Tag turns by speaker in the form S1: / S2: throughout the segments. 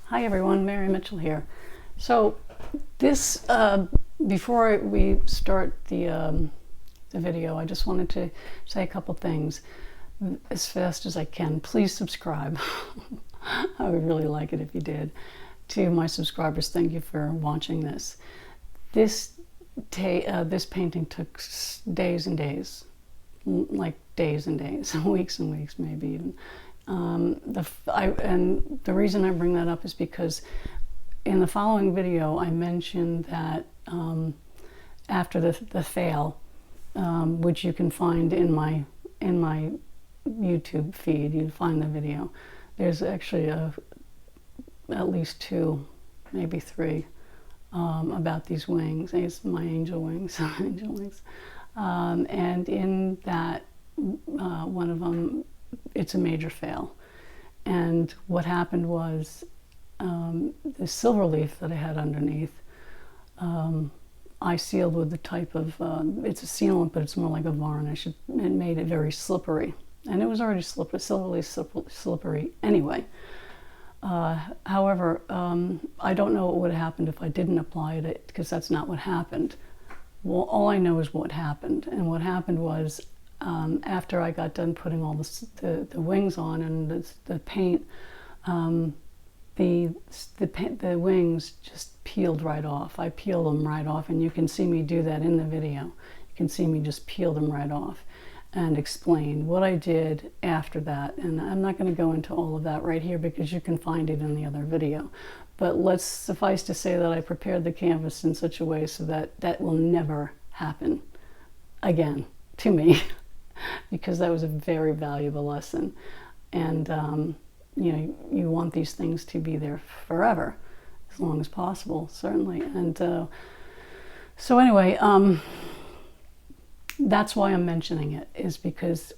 S1: Hi everyone, Mary Mitchell here. So this, before we start the video, I just wanted to say a couple things as fast as I can. Please subscribe. I would really like it if you did. To my subscribers, thank you for watching this. This painting took days and days, like days and days, weeks and weeks, maybe even. And the reason I bring that up is because in the following video I mentioned that after the fail, which you can find in my YouTube feed, you'd find the video. There's actually at least 2, maybe 3 about these wings. It's my angel wings, angel wings. And in that one of them, it's a major fail. And what happened was the silver leaf that I had underneath, I sealed with the type of, it's a sealant, but it's more like a varnish. It made it very slippery. And it was already slippery, silver leaf slippery anyway. However, I don't know what would have happened if I didn't apply it, because that's not what happened. Well, all I know is what happened. And what happened was, after I got done putting all the wings on and the paint, the wings just peeled right off. I peeled them right off, and you can see me do that in the video. You can see me just peel them right off and explain what I did after that. And I'm not going to go into all of that right here because you can find it in the other video. But let's suffice to say that I prepared the canvas in such a way so that that will never happen again to me. Because that was a very valuable lesson. And you know, you want these things to be there forever, as long as possible, certainly. And so anyway, that's why I'm mentioning it, is because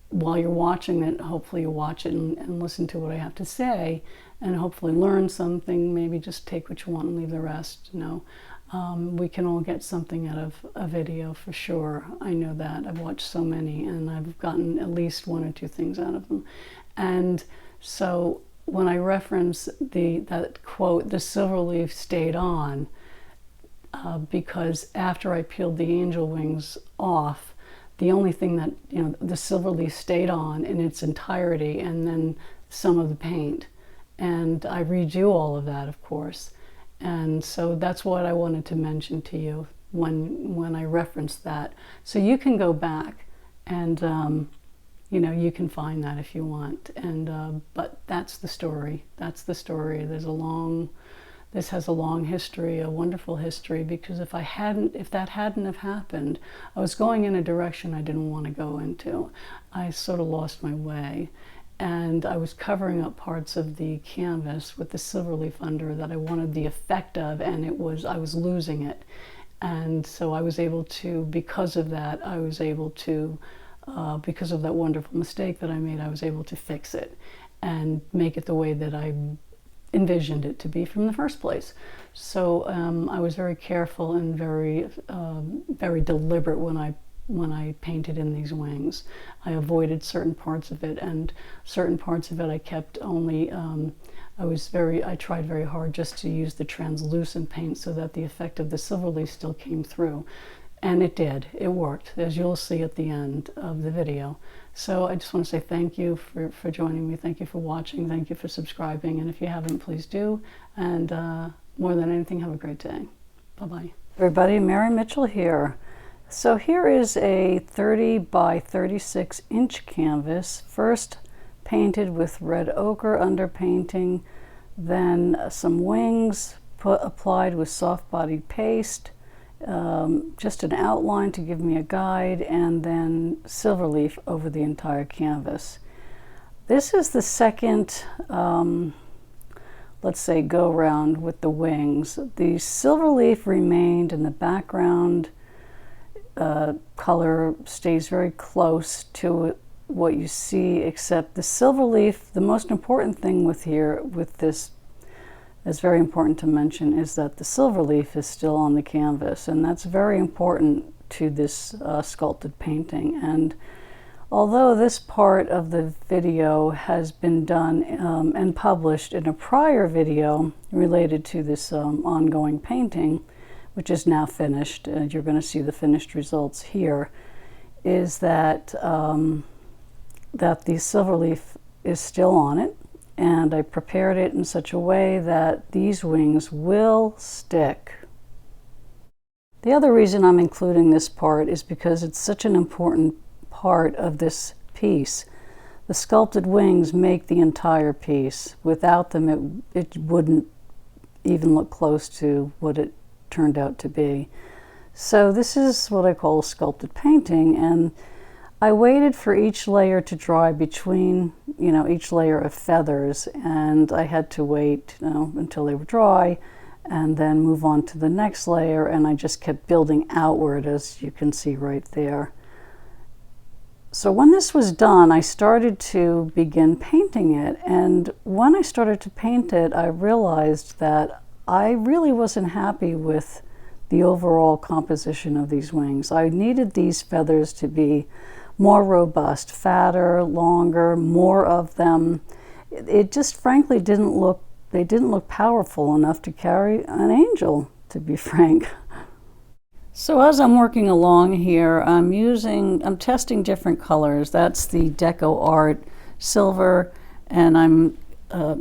S1: while you're watching it, hopefully you watch it and listen to what I have to say, and hopefully learn something. Maybe just take what you want and leave the rest. You know, we can all get something out of a video for sure. I know that. I've watched so many, and I've gotten at least 1 or 2 things out of them. And so when I reference that quote, "the silver leaf stayed on," because after I peeled the angel wings off, the only thing that, you know, the silver leaf stayed on in its entirety, and then some of the paint. And I redo all of that, of course. And so that's what I wanted to mention to you when I referenced that. So you can go back and, you know, you can find that if you want. And but that's the story. That's the story. This has a long history, a wonderful history, because if that hadn't have happened, I was going in a direction I didn't want to go into. I sort of lost my way. And I was covering up parts of the canvas with the silver leaf under that I wanted the effect of, and I was losing it. And so I was able to, because of that, because of that wonderful mistake that I made, I was able to fix it and make it the way that I envisioned it to be from the first place. So I was very careful and very deliberate when I painted in these wings. I avoided certain parts of it, and certain parts of it I kept only, I tried very hard just to use the translucent paint so that the effect of the silver leaf still came through. And it did. It worked, as you'll see at the end of the video. So I just want to say thank you for joining me. Thank you for watching. Thank you for subscribing. And if you haven't, please do. And more than anything, have a great day. Bye-bye. Everybody, Mary Mitchell here. So here is a 30 by 36 inch canvas, first painted with red ochre underpainting, then some wings applied with soft bodied paste, just an outline to give me a guide, and then silver leaf over the entire canvas. This is the second, let's say, go round with the wings. The silver leaf remained in the background. Color stays very close to what you see, except the silver leaf, the most important thing with this is very important to mention, is that the silver leaf is still on the canvas, and that's very important to this sculpted painting. And Although this part of the video has been done and published in a prior video related to this ongoing painting, which is now finished, and you're going to see the finished results here, is that that the silver leaf is still on it, and I prepared it in such a way that these wings will stick. The other reason I'm including this part is because it's such an important part of this piece. The sculpted wings make the entire piece. Without them, it wouldn't even look close to what it turned out to be. So this is what I call a sculpted painting, and I waited for each layer to dry between, each layer of feathers, and I had to wait, until they were dry and then move on to the next layer, and I just kept building outward, as you can see right there. So when this was done, I started to begin painting it, and when I started to paint it, I realized that I really wasn't happy with the overall composition of these wings. I needed these feathers to be more robust, fatter, longer, more of them. It just frankly they didn't look powerful enough to carry an angel, to be frank. So as I'm working along here, I'm testing different colors. That's the Deco Art Silver, and I'm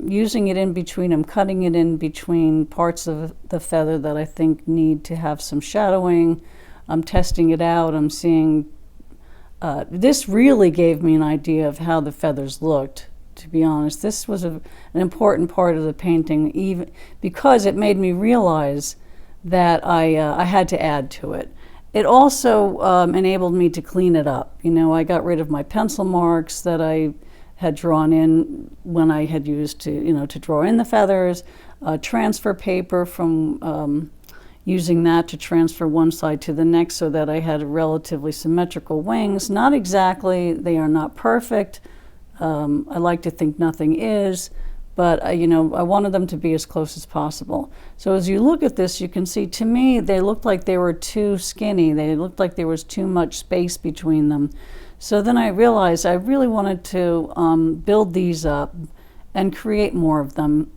S1: using it in between, I'm cutting it in between parts of the feather that I think need to have some shadowing. I'm testing it out, I'm seeing, this really gave me an idea of how the feathers looked, to be honest. This was an important part of the painting, even because it made me realize that I had to add to it. It also enabled me to clean it up. I got rid of my pencil marks that I had drawn in when I had used to draw in the feathers, transfer paper from using that to transfer one side to the next so that I had relatively symmetrical wings. Not exactly, they are not perfect. I like to think nothing is, but I wanted them to be as close as possible. So as you look at this, you can see, to me, they looked like they were too skinny. They looked like there was too much space between them. So then I realized I really wanted to build these up and create more of them.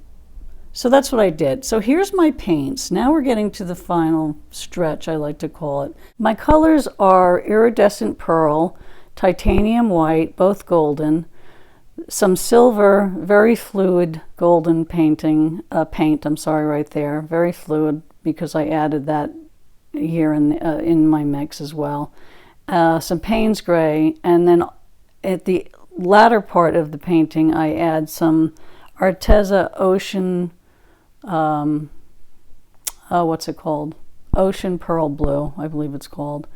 S1: So that's what I did. So here's my paints. Now we're getting to the final stretch, I like to call it. My colors are iridescent pearl, titanium white, both golden, some silver, very fluid golden paint, right there, very fluid, because I added that here in my mix as well. Some Payne's gray, and then at the latter part of the painting I add some Arteza Ocean, what's it called? Ocean Pearl Blue, I believe it's called.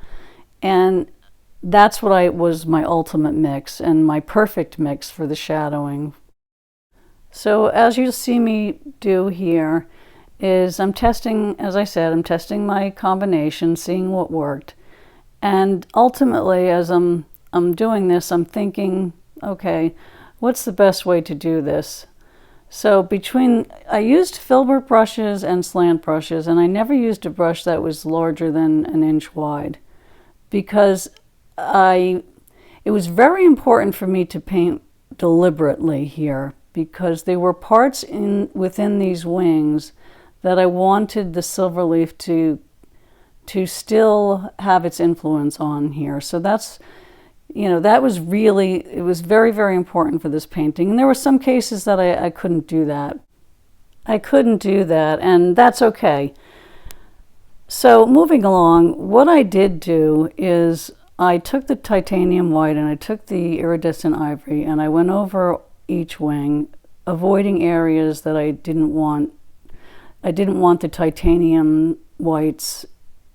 S1: And that's what was my ultimate mix and my perfect mix for the shadowing. So as you see me do here is I'm testing, as I said, I'm testing my combination, seeing what worked. And ultimately, as I'm doing this, I'm thinking, okay, what's the best way to do this? So I used filbert brushes and slant brushes, and I never used a brush that was larger than an inch wide, because it was very important for me to paint deliberately here, because there were parts within these wings that I wanted the silver leaf to still have its influence on here. So that's, that was really, it was very, very important for this painting. And there were some cases that I couldn't do that. And that's okay. So moving along, what I did do is I took the titanium white and I took the iridescent ivory and I went over each wing, avoiding areas that I didn't want. I didn't want the titanium white's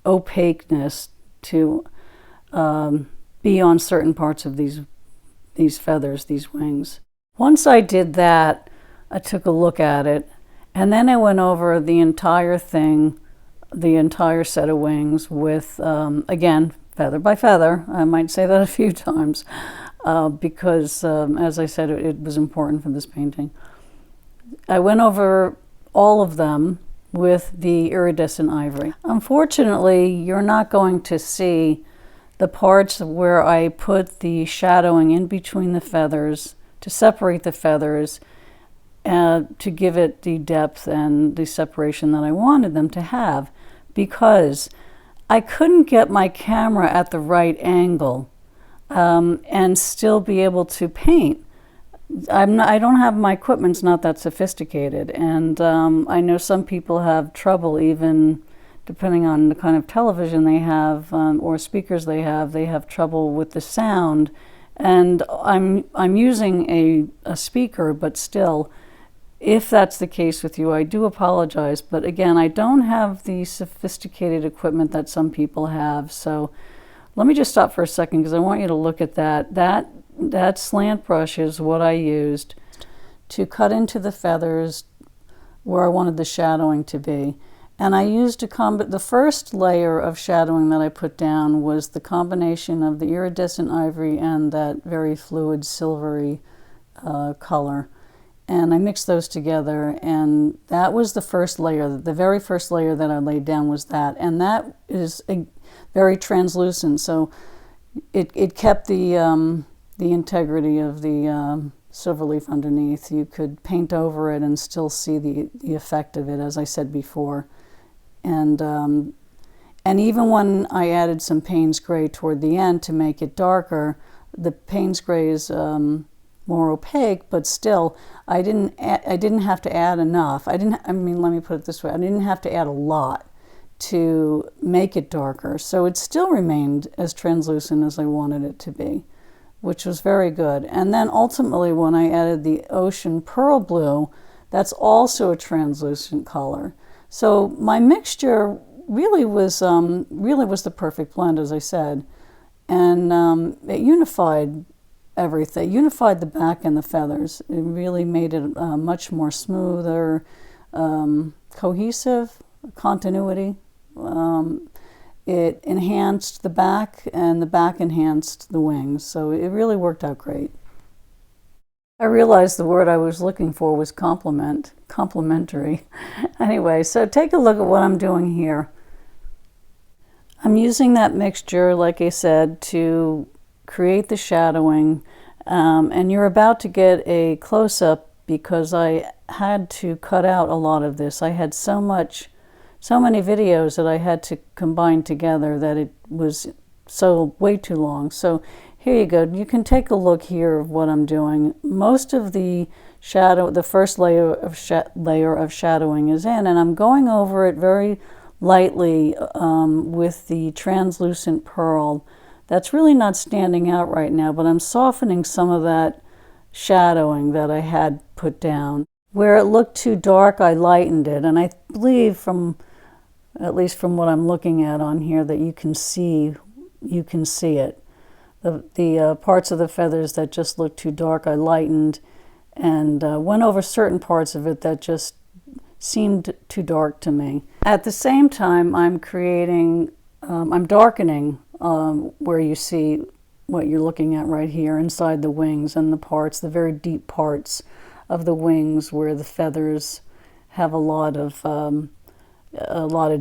S1: opaqueness to be on certain parts of these feathers, these wings. Once I did that, I took a look at it, and then I went over the entire thing, the entire set of wings with, again, feather by feather. I might say that a few times because, as I said, it was important for this painting. I went over all of them with the iridescent ivory. Unfortunately, you're not going to see the parts where I put the shadowing in between the feathers to separate the feathers, to give it the depth and the separation that I wanted them to have, because I couldn't get my camera at the right angle and still be able to paint. I don't have, my equipment's not that sophisticated, and I know some people have trouble, even depending on the kind of television they have or speakers they have trouble with the sound. And I'm using a speaker, but still, if that's the case with you, I do apologize. But again, I don't have the sophisticated equipment that some people have. So let me just stop for a second, because I want you to look at that. That slant brush is what I used to cut into the feathers where I wanted the shadowing to be. And I used the first layer of shadowing that I put down was the combination of the iridescent ivory and that very fluid silvery color. And I mixed those together, and that was the first layer. The very first layer that I laid down was that. And that is very translucent, so it kept the integrity of the silver leaf underneath. You could paint over it and still see the effect of it, as I said before. And even when I added some Payne's Gray toward the end to make it darker, the Payne's Gray is more opaque, but still, I didn't have to add enough. Let me put it this way: I didn't have to add a lot to make it darker, so it still remained as translucent as I wanted it to be, which was very good. And then ultimately, when I added the Ocean Pearl Blue, that's also a translucent color. So my mixture really was the perfect blend, as I said, and it unified everything. Unified the back and the feathers. It really made it much more smoother, cohesive, continuity. It enhanced the back, and the back enhanced the wings. So it really worked out great. I realized the word I was looking for was complementary. Anyway, so take a look at what I'm doing here. I'm using that mixture, like I said, to create the shadowing, and you're about to get a close-up because I had to cut out a lot of this. I had so many videos that I had to combine together that it was way too long. So here you go. You can take a look here of what I'm doing. Most of the first layer of shadowing is in, and I'm going over it very lightly with the translucent pearl. That's really not standing out right now, but I'm softening some of that shadowing that I had put down. Where it looked too dark, I lightened it, and I believe at least from what I'm looking at on here, that you can see it. The parts of the feathers that just looked too dark, I lightened, and went over certain parts of it that just seemed too dark to me. At the same time, I'm darkening where you see what you're looking at right here, inside the wings and the very deep parts of the wings where the feathers have a lot of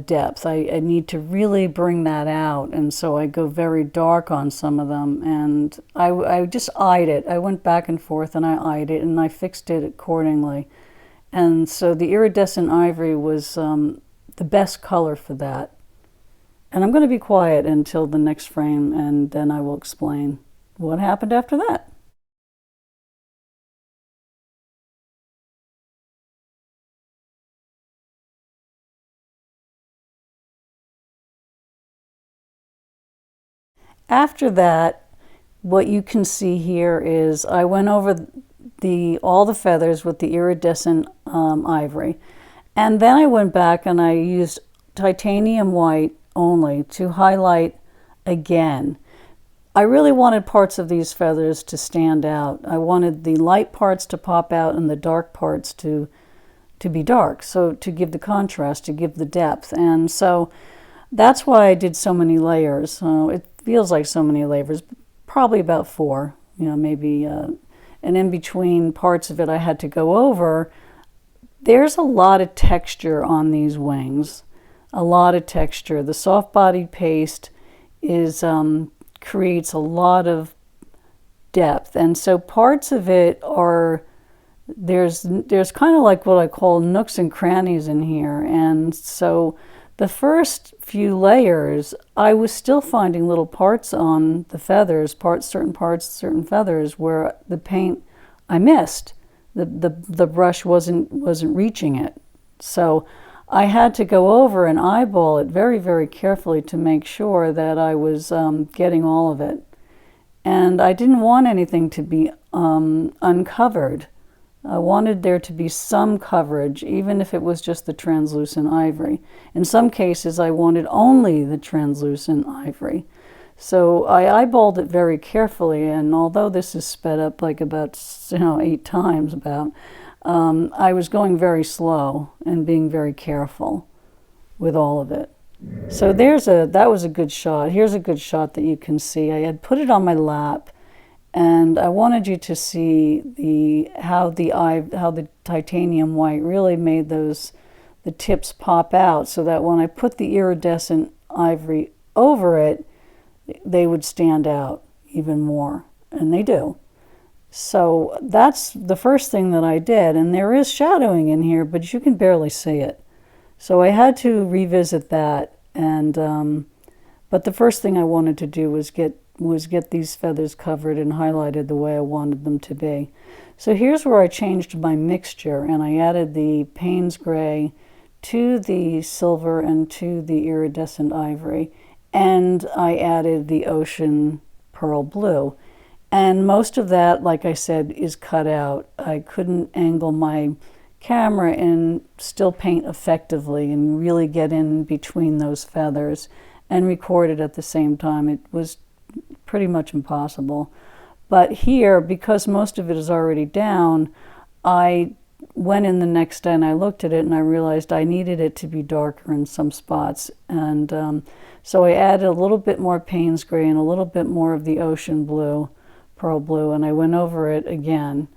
S1: depth. I need to really bring that out, and so I go very dark on some of them, and I just eyed it. I went back and forth and I eyed it, and I fixed it accordingly. And so the iridescent ivory was the best color for that. And I'm going to be quiet until the next frame, and then I will explain what happened after that. After that, what you can see here is I went over all the feathers with the iridescent ivory, and then I went back and I used titanium white only to highlight again. I really wanted parts of these feathers to stand out. I wanted the light parts to pop out and the dark parts to be dark, so to give the contrast, to give the depth. And so that's why I did so many layers. It feels like so many layers, probably about 4, maybe, and in between parts of it I had to go over. There's a lot of texture on these wings, a lot of texture. The soft-bodied paste is creates a lot of depth. And so parts of it are, there's kind of like what I call nooks and crannies in here. And so the first few layers, I was still finding little parts on the feathers, certain feathers where the paint I missed. The brush wasn't reaching it. So I had to go over and eyeball it very, very carefully to make sure that I was getting all of it. And I didn't want anything to be uncovered. I wanted there to be some coverage, even if it was just the translucent ivory. In some cases, I wanted only the translucent ivory. So I eyeballed it very carefully, and although this is sped up like about 8 times about, I was going very slow and being very careful with all of it. So that was a good shot. Here's a good shot that you can see. I had put it on my lap, and I wanted you to see how the titanium white really made the tips pop out, so that when I put the iridescent ivory over it, they would stand out even more, and they do. So that's the first thing that I did, and there is shadowing in here, but you can barely see it. So I had to revisit that, and but the first thing I wanted to do was get these feathers covered and highlighted the way I wanted them to be. So here's where I changed my mixture, and I added the Payne's gray to the silver and to the iridescent ivory, and I added the ocean pearl blue. And most of that, like I said, is cut out. I couldn't angle my camera and still paint effectively and really get in between those feathers and record it at the same time. It was pretty much impossible. But here, because most of it is already down, I went in the next day and I looked at it and I realized I needed it to be darker in some spots. And so I added a little bit more Payne's gray and a little bit more of the ocean blue, pearl blue, and I went over it again.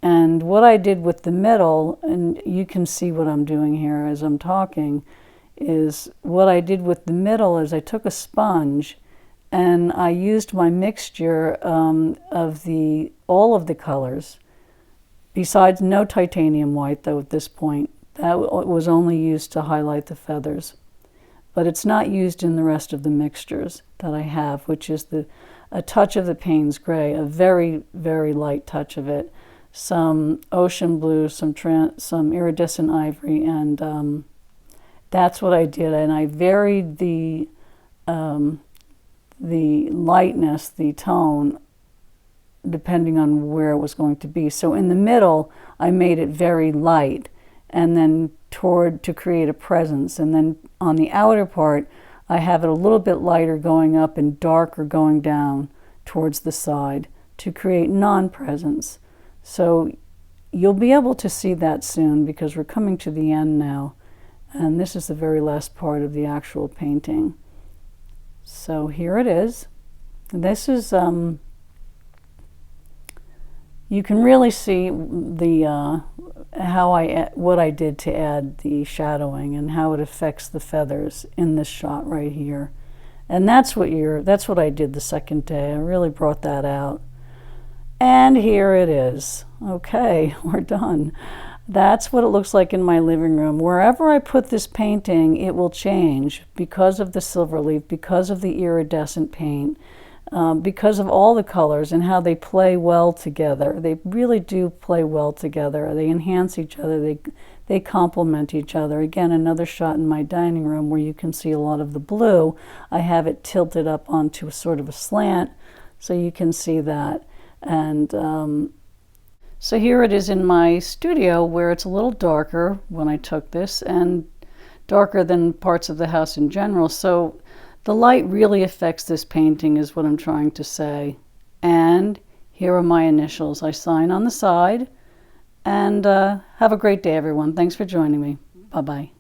S1: And what I did with the middle, and you can see what I'm doing here as I'm talking, is what I did with the middle is I took a sponge and I used my mixture of all of the colors, besides no titanium white though at this point. That was only used to highlight the feathers. But it's not used in the rest of the mixtures that I have, which is a touch of the Payne's gray, a very, very light touch of it, some ocean blue, some iridescent ivory, and that's what I did. And I varied the lightness, the tone, depending on where it was going to be. So in the middle, I made it very light, and then to create a presence. And then on the outer part, I have it a little bit lighter going up and darker going down towards the side to create non-presence. So you'll be able to see that soon because we're coming to the end now. And this is the very last part of the actual painting. So here it is. This is, you can really see what I did to add the shadowing and how it affects the feathers in this shot right here. And that's what I did the second day. I really brought that out. And here it is. Okay, we're done. That's what it looks like in my living room. Wherever I put this painting, it will change because of the silver leaf, because of the iridescent paint, because of all the colors and how they play well together. They really do play well together. They enhance each other. They complement each other. Again, another shot in my dining room where you can see a lot of the blue. I have it tilted up onto a sort of a slant so you can see that. And so here it is in my studio where it's a little darker when I took this and darker than parts of the house in general. So the light really affects this painting is what I'm trying to say. And here are my initials. I sign on the side. And have a great day, everyone. Thanks for joining me. Bye-bye.